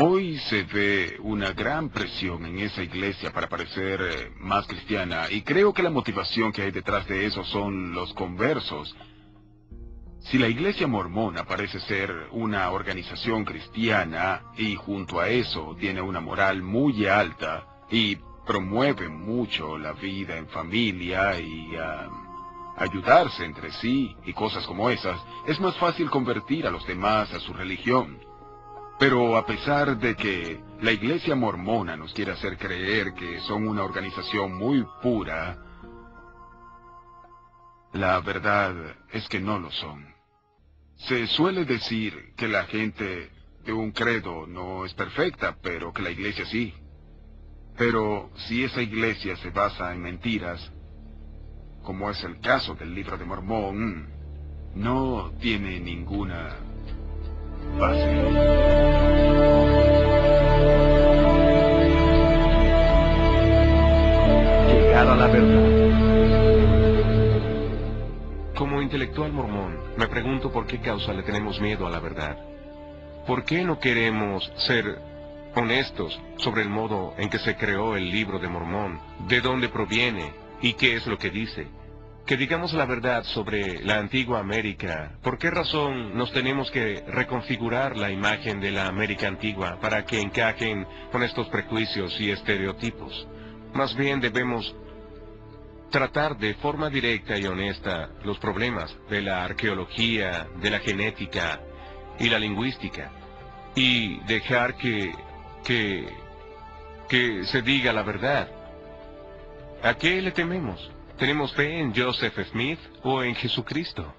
Hoy se ve una gran presión en esa iglesia para parecer más cristiana, y creo que la motivación que hay detrás de eso son los conversos. Si la iglesia mormona parece ser una organización cristiana y junto a eso tiene una moral muy alta y promueve mucho la vida en familia y ayudarse entre sí y cosas como esas, es más fácil convertir a los demás a su religión. Pero a pesar de que la iglesia mormona nos quiere hacer creer que son una organización muy pura, la verdad es que no lo son. Se suele decir que la gente de un credo no es perfecta, pero que la iglesia sí. Pero si esa iglesia se basa en mentiras, como es el caso del Libro de Mormón, no tiene ninguna base. Llegar a la verdad. Como intelectual mormón, me pregunto por qué causa le tenemos miedo a la verdad. ¿Por qué no queremos ser honestos sobre el modo en que se creó el Libro de Mormón, de dónde proviene y qué es lo que dice? Que digamos la verdad sobre la antigua América. ¿Por qué razón nos tenemos que reconfigurar la imagen de la América antigua para que encajen con estos prejuicios y estereotipos? Más bien debemos tratar de forma directa y honesta los problemas de la arqueología, de la genética y la lingüística, y dejar que se diga la verdad. ¿A qué le tememos? ¿Tenemos fe en Joseph Smith o en Jesucristo?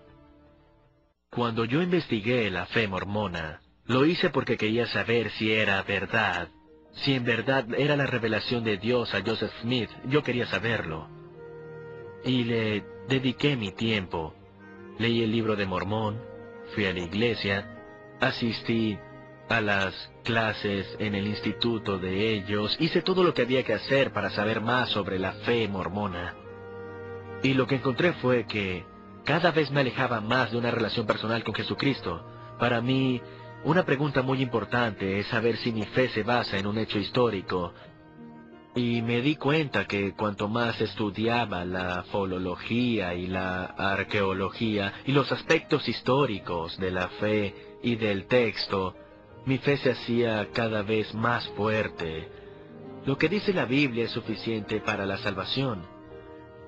Cuando yo investigué la fe mormona, lo hice porque quería saber si era verdad. Si en verdad era la revelación de Dios a Joseph Smith, yo quería saberlo. Y le dediqué mi tiempo. Leí el Libro de Mormón, fui a la iglesia, asistí a las clases en el instituto de ellos, hice todo lo que había que hacer para saber más sobre la fe mormona. Y lo que encontré fue que cada vez me alejaba más de una relación personal con Jesucristo. Para mí, una pregunta muy importante es saber si mi fe se basa en un hecho histórico. Y me di cuenta que cuanto más estudiaba la filología y la arqueología y los aspectos históricos de la fe y del texto, mi fe se hacía cada vez más fuerte. Lo que dice la Biblia es suficiente para la salvación.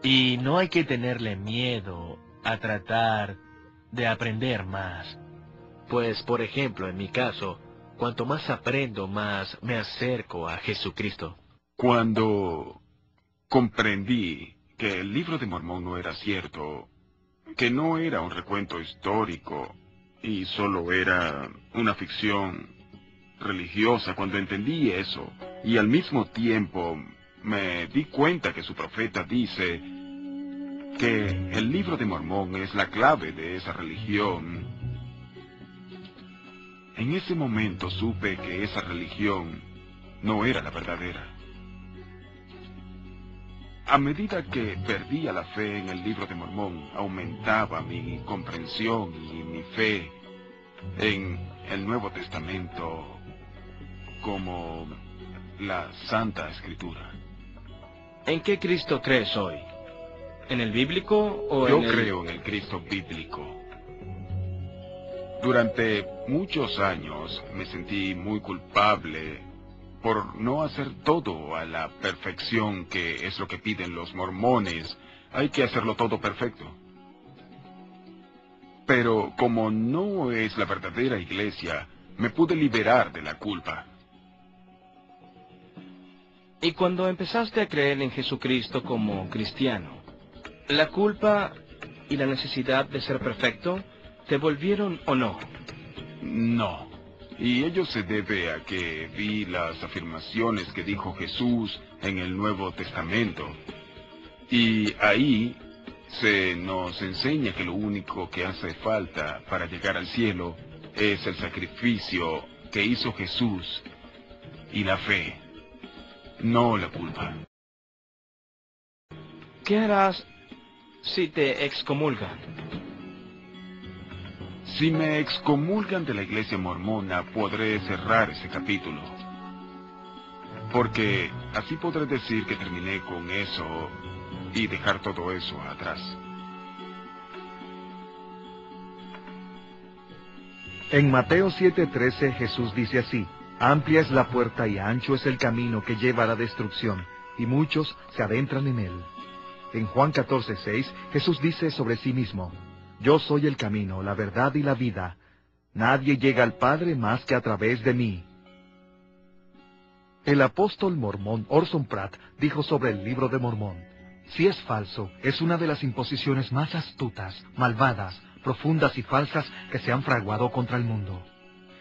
Y no hay que tenerle miedo a tratar de aprender más. Pues, por ejemplo, en mi caso, cuanto más aprendo, más me acerco a Jesucristo. Cuando comprendí que el Libro de Mormón no era cierto, que no era un recuento histórico y solo era una ficción religiosa, cuando entendí eso, y al mismo tiempo me di cuenta que su profeta dice que el Libro de Mormón es la clave de esa religión, en ese momento supe que esa religión no era la verdadera. A medida que perdía la fe en el Libro de Mormón, aumentaba mi comprensión y mi fe en el Nuevo Testamento como la Santa Escritura. ¿En qué Cristo crees hoy? ¿En el bíblico o Yo en el...? creo en el Cristo bíblico. Durante muchos años me sentí muy culpable por no hacer todo a la perfección, que es lo que piden los mormones. Hay que hacerlo todo perfecto. Pero como no es la verdadera iglesia, me pude liberar de la culpa. Y cuando empezaste a creer en Jesucristo como cristiano, ¿la culpa y la necesidad de ser perfecto te volvieron o no? No. Y ello se debe a que vi las afirmaciones que dijo Jesús en el Nuevo Testamento. Y ahí se nos enseña que lo único que hace falta para llegar al cielo es el sacrificio que hizo Jesús y la fe, no la culpa. ¿Qué harás si te excomulgan? Si me excomulgan de la iglesia mormona, podré cerrar ese capítulo. Porque así podré decir que terminé con eso y dejar todo eso atrás. En Mateo 7:13 Jesús dice así: amplia es la puerta y ancho es el camino que lleva a la destrucción, y muchos se adentran en él. En Juan 14:6 Jesús dice sobre sí mismo: yo soy el camino, la verdad y la vida. Nadie llega al Padre más que a través de mí. El apóstol mormón Orson Pratt dijo sobre el Libro de Mormón: si es falso, es una de las imposiciones más astutas, malvadas, profundas y falsas que se han fraguado contra el mundo.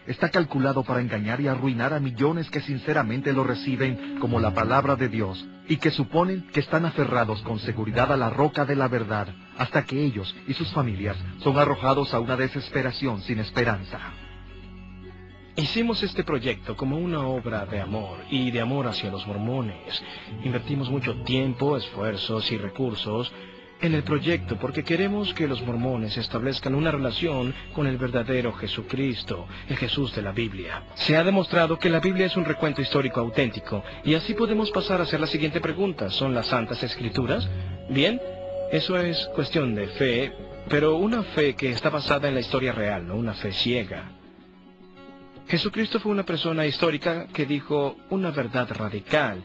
Está calculado para engañar y arruinar a millones que sinceramente lo reciben como la palabra de Dios y que suponen que están aferrados con seguridad a la roca de la verdad, hasta que ellos y sus familias son arrojados a una desesperación sin esperanza. Hicimos este proyecto como una obra de amor y de amor hacia los mormones. Invertimos mucho tiempo, esfuerzos y recursos en el proyecto porque queremos que los mormones establezcan una relación con el verdadero Jesucristo, el Jesús de la Biblia. Se ha demostrado que la Biblia es un recuento histórico auténtico, y así podemos pasar a hacer la siguiente pregunta: ¿son las Santas Escrituras? Bien, eso es cuestión de fe, pero una fe que está basada en la historia real, no una fe ciega. Jesucristo fue una persona histórica que dijo una verdad radical,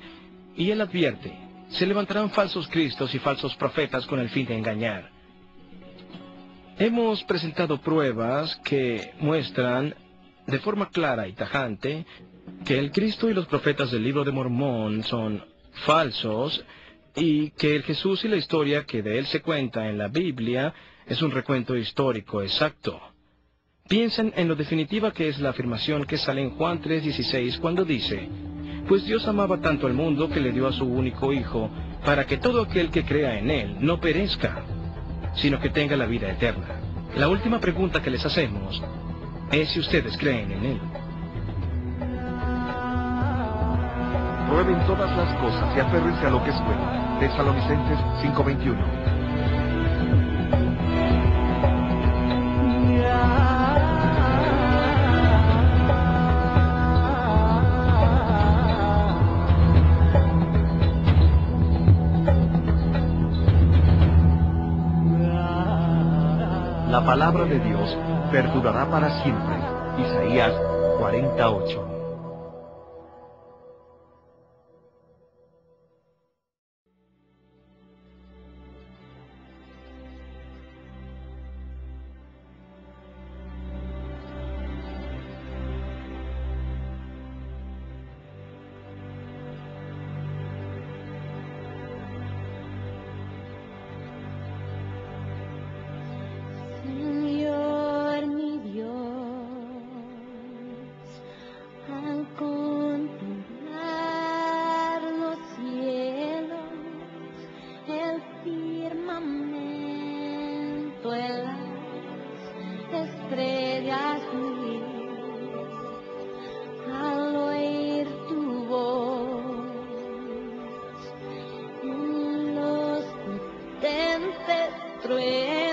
y él advierte: se levantarán falsos cristos y falsos profetas con el fin de engañar. Hemos presentado pruebas que muestran de forma clara y tajante que el Cristo y los profetas del Libro de Mormón son falsos y que el Jesús y la historia que de él se cuenta en la Biblia es un recuento histórico exacto. Piensen en lo definitiva que es la afirmación que sale en Juan 3:16 cuando dice: pues Dios amaba tanto al mundo que le dio a su único Hijo, para que todo aquel que crea en Él no perezca, sino que tenga la vida eterna. La última pregunta que les hacemos es si ustedes creen en Él. Prueben todas las cosas y aférrense a lo que es bueno. Tesalonicenses 5:21. La palabra de Dios perdurará para siempre. Isaías 48. Señor mi Dios, al contemplar los cielos, el firmamento, las estrellas mil, al oír tu voz, en los potentes truenos,